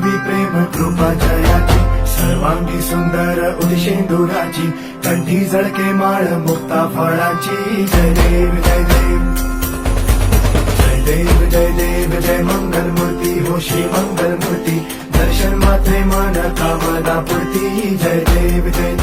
देवी प्रेम कृपा जयाची सर्वांगी सुंदर उदिशेंदुराची कंठी जळके माळ मुक्ता फळाची जय देव जय देव जय देव जय देव जय मंगल मूर्ती हो श्री मंगल मूर्ती दर्शन मात्रे मन कामना पूर्ती जय देव जय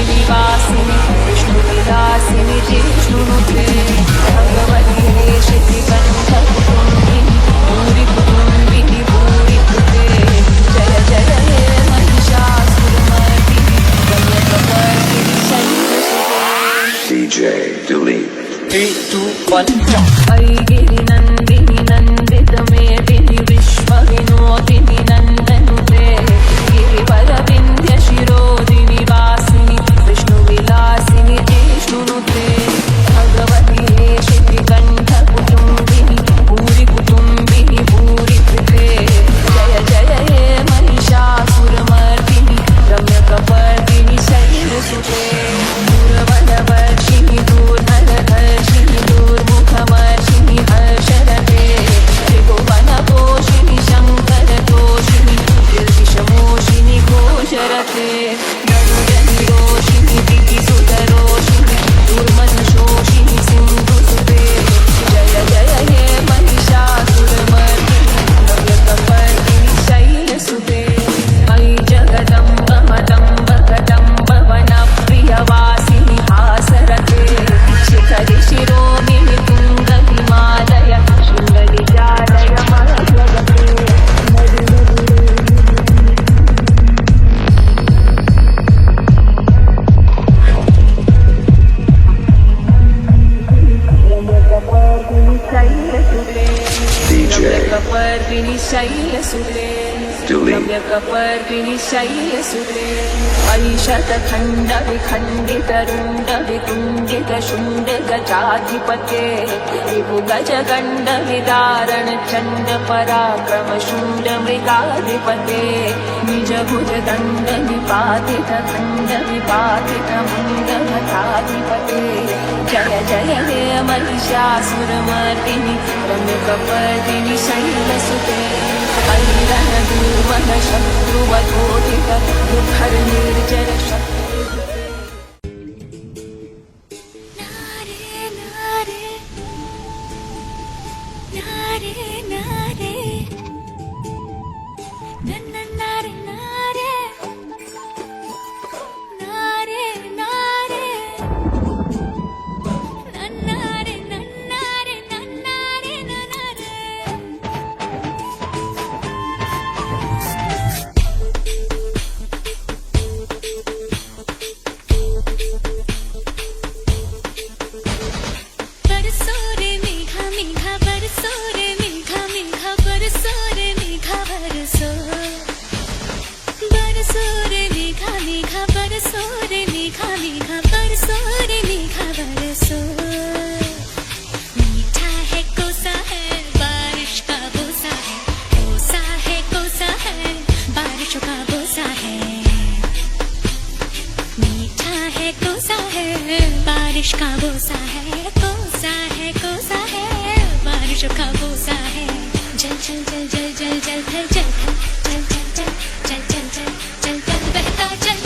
निवासिनि विष्णुविलासिनि जिष्णुनुते भगवति श्रीकण्ठकुटुम्बिनि भूरि कुटुम्बिनि भूरि कृते जय जय हे महिषासुरमर्दिनि रम्यकपर्दिनि शैलसुते DJ Dooley. 3, 2, 1, jump. ऐगिरिनन्दिनि नन्दितमेदिनि विश्वविनोदिनि नन्दनुते गिरिवरविन्ध्यशिरोदिनि वासिनि विष्णुविलासिनि जिष्णुनुते भगवति श्रीकण्ठकुटुम्बिनि भूरि कुटुम्बिनि भूरि कृते जय जय हे महिषासुरमर्दिनि रम्यकपर्दिनि शैलसुते दूरवनवर्षिणि दूर्धरधर्षिणि दूर्मुखमर्षिणि हर्षरते त्रिभुवनपोषिणि शङ्करतोषिणि गिरिशमोषिणि घोषरते गरुडनिरोषिणि दितिसुतरोषिणि दुर्मदशोषिणि सिन्धुसुते जय जय हे महिषासुरमर्दिनि रम्यकपर्दिनि शैलसुते अयि जगदम्ब मदम्ब कदम्ब वनप्रियवासिनि हासरते शिखरि शिरोमिनि तुङ्गहिमालय शृङ्गनिजालय मलयजते रम्यकपर्दिनि शैलसुते Dooley. रम्यकपर्दिनि शैलसुते अयि शतखण्डविखण्डितरुण्डविकुण्डितशुण्डगजाधिपते विभुगजगण्डविदारण चण्ड पराक्रम शूण्डमृगाधिपते निजभुजदण्ड विपातित खण्ड विपातित मुण्डभटाधिपते जय जय हे महिषासुरमर्दिनि रम्यकपर्दिनि शैलसुते ऐरणदूर्वः शत्रुवधोदित दुर्धर निर्जर शत्रुभृते मीठा है कोसा है बारिश का बोसा है कोसा है कोसा है बारिशों का बोसा है मीठा है कोसा है बारिश का बोसा है कोसा है कोसा है बारिशों का बोसा है जल जल जल जल जल जल जल जल जल जल जल जल जल जल जल जल बहता जल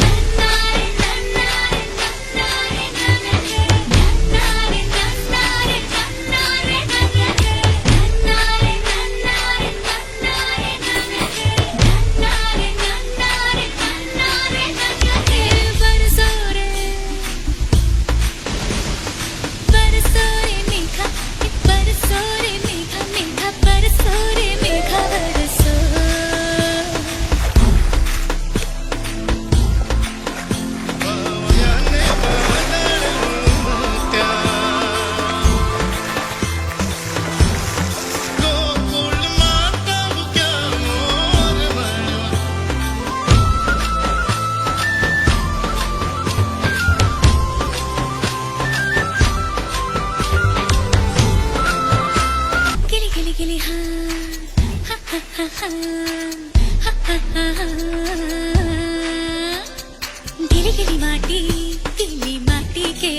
गिली गिली माटी के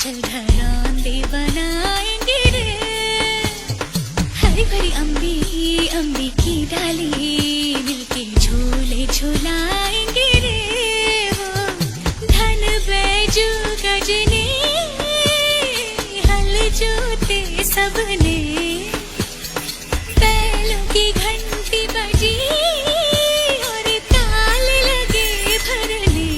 चल घरौंदे बनाएंगे रे हरी भरी अम्बी की डाली मिलके झूले झूलाएंगे रे वो धन बैजू गजने हल जोते सबने बैलों की घंटी बजी और ताल लगे भरने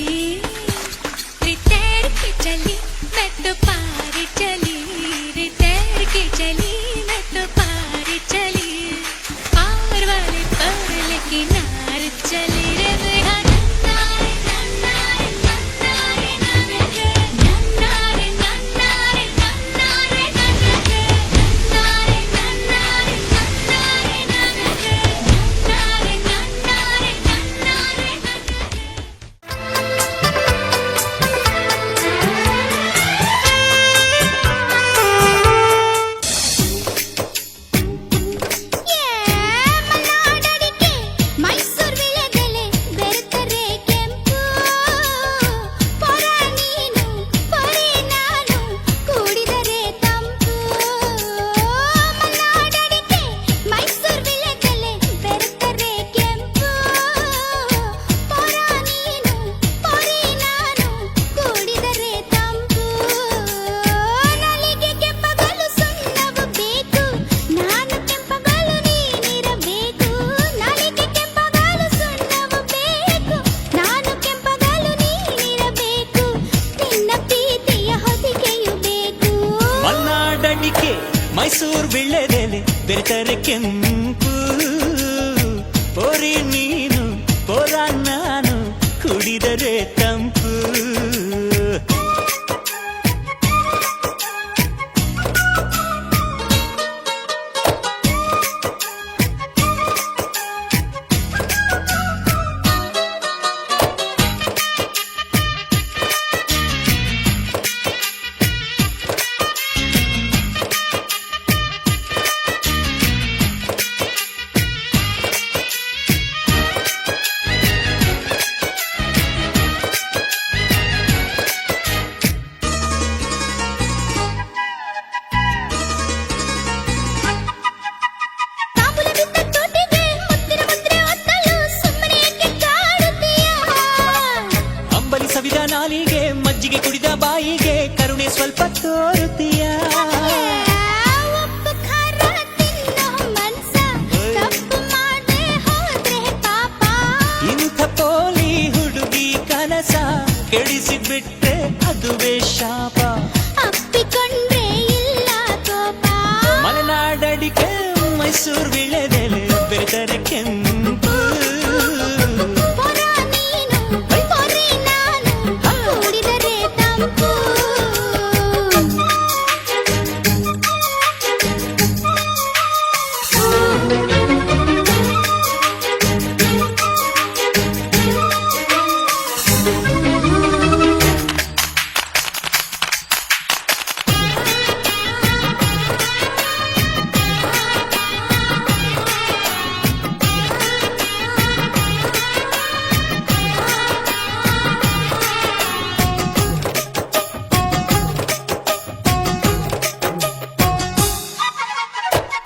ಬೆರೆತರೆ ಕೆಂಪು ಪೋರಿ ನೀನು ಪೋರ ನಾನು ಕುಡಿದರೆ ತಂಪು ತಾಂಬೂಲ ಬಿದ್ದ ತೋಟಿಗೆ ಮುತ್ತಿನ ಮುದ್ರೆ ಒತ್ತಲು ಸುಮ್ಮನೆ ಏಕೆ ಕಾಡುತ್ತೀಯಾ? ಅಂಬಲಿ ಸವಿದ ನಾಲಿಗೆ ಮಜ್ಜಿಗೆ ಕುಡಿದ ಬಾಯಿಗೆ ಕರುಣೆ ಸ್ವಲ್ಪ ತೋರುತ್ತೀಯ ಉಪ್ಪು ಖಾರ ತಿನ್ನೋ ಮನ್ಸ ತಪ್ಪು ಮಾಡದೆ ಹೋದ್ರೆ ಪಾಪ. ಇಂಥ ಪೋಲಿ ಹುಡುಗಿ ಕನಸ ಕೆಡಿಸಿಬಿಟ್ರೆ ಅದುವೇ ಶಾಪ ಅಪ್ಪಿಕೊಂಡ್ರೆ ಇಲ್ಲ ಕೋಪ. ಮಲೆನಾಡಡಿಕೆ ಮೈಸೂರು ವಿಳೆದೆಲೆ ಬೆರೆತರೆ ಕೆಂಪು ಪೊರ ನೀನು ಪೊರೆ ನಾನು ಕೂಡಿದರೆ ತಂಪು.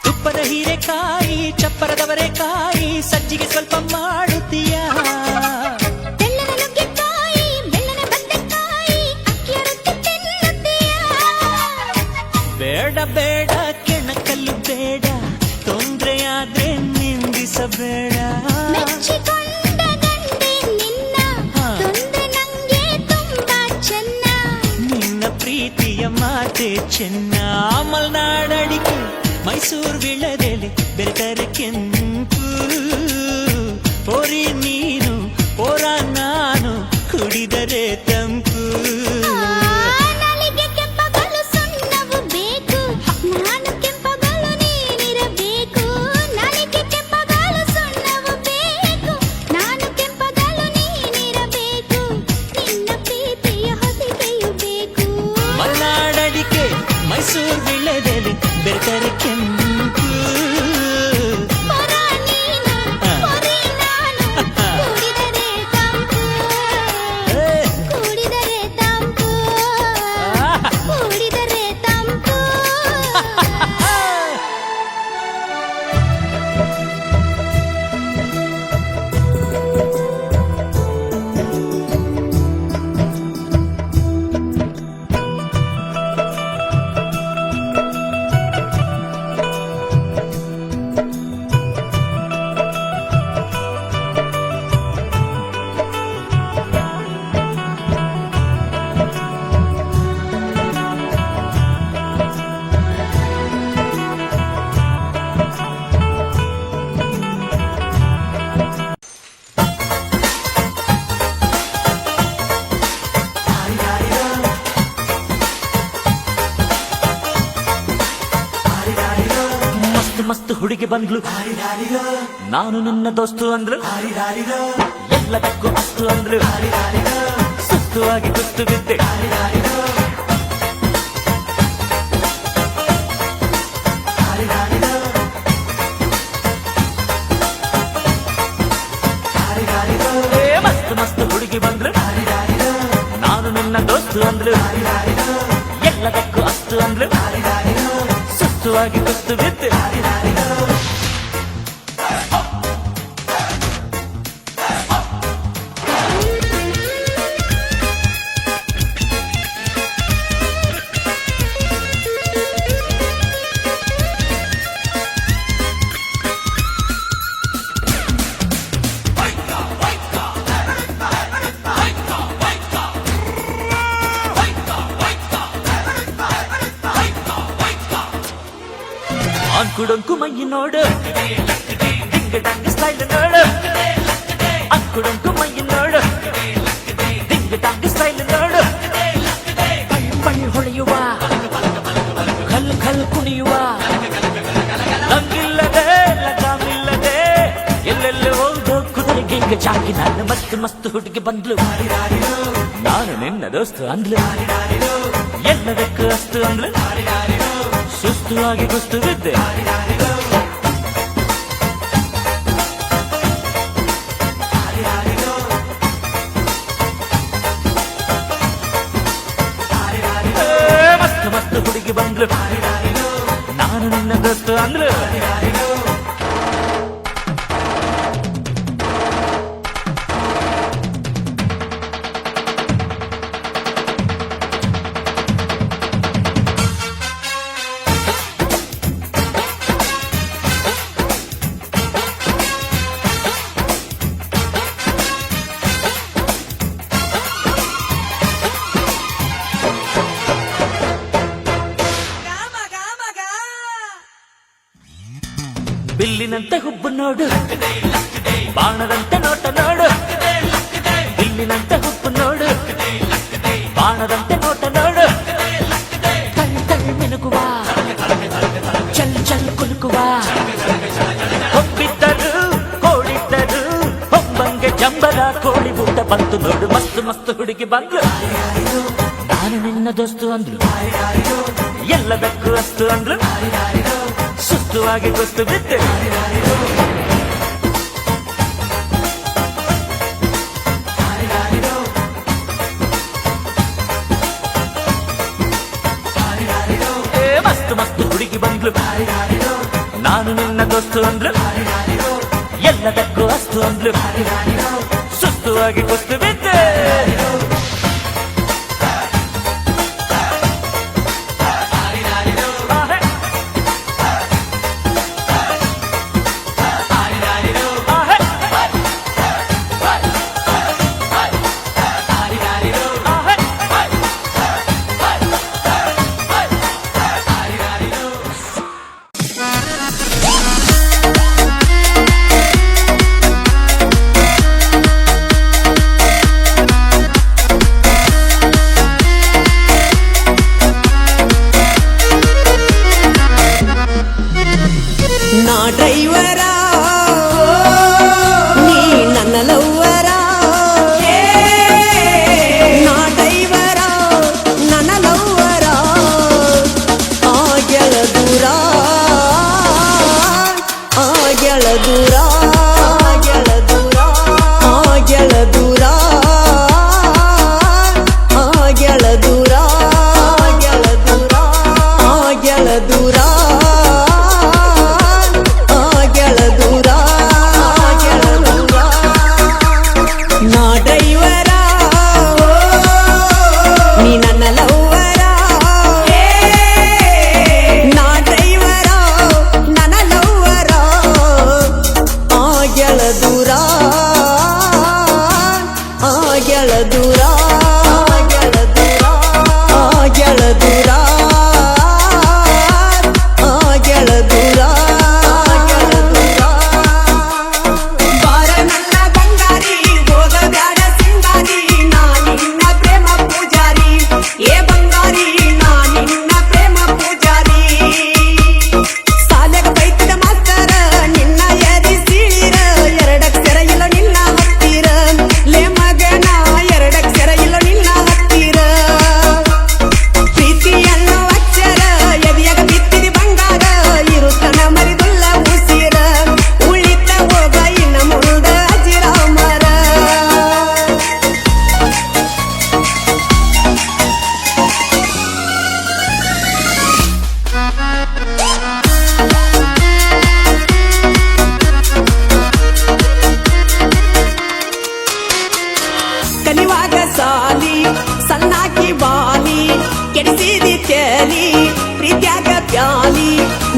ತುಪ್ಪದ ಹೀರೆಕಾಯಿ ಚಪ್ಪರದವರೆಕಾಯಿ ಸಜ್ಜಿಗೆ ಸ್ವಲ್ಪ ಮಾಡುತ್ತೀಯ ಬೆಳ್ಳನ ನುಗ್ಗೆಕಾಯಿ ಬೆಳ್ಳನ ಬದನೆಕಾಯಿ ಅಕ್ಕಿಯ ರೊಟ್ಟಿ ತಿನ್ನುತ್ತೀಯಾ? ಬೇಡ ಬೇಡ ಕೆಣಕಲ್ಲು ಬೇಡ ತೊಂದ್ರೆಯಾದ್ರೆ ನಿಂದಿಸಬೇಡ ಮೆಚ್ಚಿಕೊಂಡ ಗಂಡೆ ನಿನ್ನ ತೊಂದ್ರೆ ನಂಗೆ ತುಂಬಾ ಚೆನ್ನ. ನಿನ್ನ ಪ್ರೀತಿಯ ಮಾತೆ ಚೆನ್ನ ಮಲ್ನಾಡಡಿಕೆ ಮೈಸೂರು ವಿಳದೆಲೆ ಬೆರೆತರೆ ಕೆಂಪು ಪೋರಿ ನೀನು ಪೋರ ನಾನು ಕುಡಿದರೆ ತಂಪು ನಾಲಿಗೆ ಕೆಂಪಗಲು ಸುಣ್ಣವು ಬೇಕು ನಾನು ಕೆಂಪಗಲು ನೀನಿರಬೇಕು. ನಾಲಿಗೆ ಕೆಂಪಗಲು ಸುಣ್ಣವು ಬೇಕು ನಾನು ಕೆಂಪಗಲು ನೀನಿರಬೇಕು. ನಿನ್ನ ಪ್ರೀತಿಯ ಹೊದಿಕೆಯು ಬೇಕು. ಮಲ್ನಾಡಡಿಕೆ ಮೈಸೂರು ವಿಳದೆಲೆ ಬೆರೆತರೆ ಕೆಂಪು ಪೊರ ನೀನು ಪೊರೆ ನಾನು ಕೂಡಿದರೆ ತಂಪು. ಕೂಡಿದರೆ ತಂಪು ಕೂಡಿದರೆ ತಂಪು. ಮಸ್ತ್ ಮಸ್ತ್ ಹುಡುಗಿ ಬಂದ್ಲು ನಾನು ನನ್ನ ದೋಸ್ತು ಅಂದ್ರು ಎಲ್ಲದಕ್ಕೂ ಅಸ್ತು ಅಂದ್ರು ಸುಸ್ತುವಾಗಿ ಕುಸ್ತು ಬಿದ್ದೆ ಮಸ್ತ್ ಮಸ್ತ್ ಹುಡುಗಿ ಬಂದ್ರು ನಾನು ನನ್ನ ದೋಸ್ತು ಅಂದ್ರು ಎಲ್ಲದಕ್ಕೂ ಅಸ್ತು ಅಂದ್ರು ಸುಸ್ತುವಾಗಿ ಕುಸ್ತು ಬಿದ್ದೆ ಅಂಕುಡೊಂಕು ಮೈ ನೋಡು ದಿಂಗ ಡಂಗ ಸ್ಟೈಲ್ ನೋಡು ಅಂಕುಡೊಂಕು ಮೈ ನೋಡು ದಿಂಗ ಡಂಗ ಸ್ಟೈಲ್ ನೋಡು ಪಣ್ ಹೊಳೆಯುವ ಖಲ್ ಖಲ್ ಕುಣಿಯುವ ಲಂಗಿಲ್ಲದೆ ಲಗಾಮಿಲ್ಲದೆ ಎಲ್ಲೆಲ್ಲ ಹೋದೋ ಕುದುರೆಗೆ ಈಗ ಚಾಕಿ ನಾನು ಮಸ್ತ್ ಮಸ್ತ್ ಹುಡುಗಿ ಬಂದ್ಲು ನಾನು ನಿನ್ನ ದೋಸ್ತು ಅಂದ್ಲು ಎಲ್ಲದಕ್ಕೂ ಅಸ್ತು ಅಂದ್ಲು ಸುಸ್ತು ಆಗಿ ಕುಸ್ತು ಬಿದ್ದೆ ಮಸ್ತ್ ಮಸ್ತ್ ಹುಡುಗಿ ಬಂದ್ಲು ನಾನು ನಿನ್ನ ದೋಸ್ತು ಅಂದ್ಲು ಬಿಲ್ಲಿನಂತೆ ಹುಬ್ಬು ನೋಡು ಬಾಣದಂತೆ ನೋಟ ನೋಡು ಬಿಲ್ಲಿನಂತೆ ಹುಬ್ಬು ನೋಡು ಬಾಣದಂತೆ ನೋಟ ನೋಡು ತಳ್ ತಳ್ ಮಿನುಗುವ ಚಲ್ ಚಲ್ ಕುಲುಕುವ ಹೊಬ್ಬಿದ್ದರು ಕೋಳಿದ್ದರು ಹೊಂಬಂಗೆ ಜಂಬರ ಕೋಳಿ ಊಟ ಬಂತು ನೋಡು ಮಸ್ತ್ ಮಸ್ತ್ ಹುಡುಗಿ ಬಂದ್ಲು ನಾನು ನಿನ್ನ ದೋಸ್ತು ಅಂದ್ಲು ಎಲ್ಲದಕ್ಕೂ ಅಸ್ತು ಅಂದ್ಲು ಸುಸ್ತುವಾಗಿ ಕುಸ್ತು ಬಿದ್ದೆ ಮಸ್ತ್ ಮಸ್ತ್ ಹುಡುಗಿ ಬಂದ್ಲು ನಾನು ನಿನ್ನ ದೋಸ್ತು ಅಂದ್ಲು ಎಲ್ಲದಕ್ಕೂ ಅಸ್ತು ಅಂದ್ಲು ಸುಸ್ತುವಾಗಿ ಕುಸ್ತು ಬಿದ್ದೆ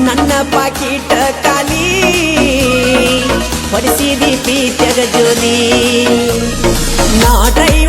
ನನ್ನ ಪಾಕಿಟ ಕಾಲಿ ಹೊರಿಸಿದಿ ಪೀತ್ಯಗ ಜೋಲಿ ನಾ ಡ್ರೈವರ್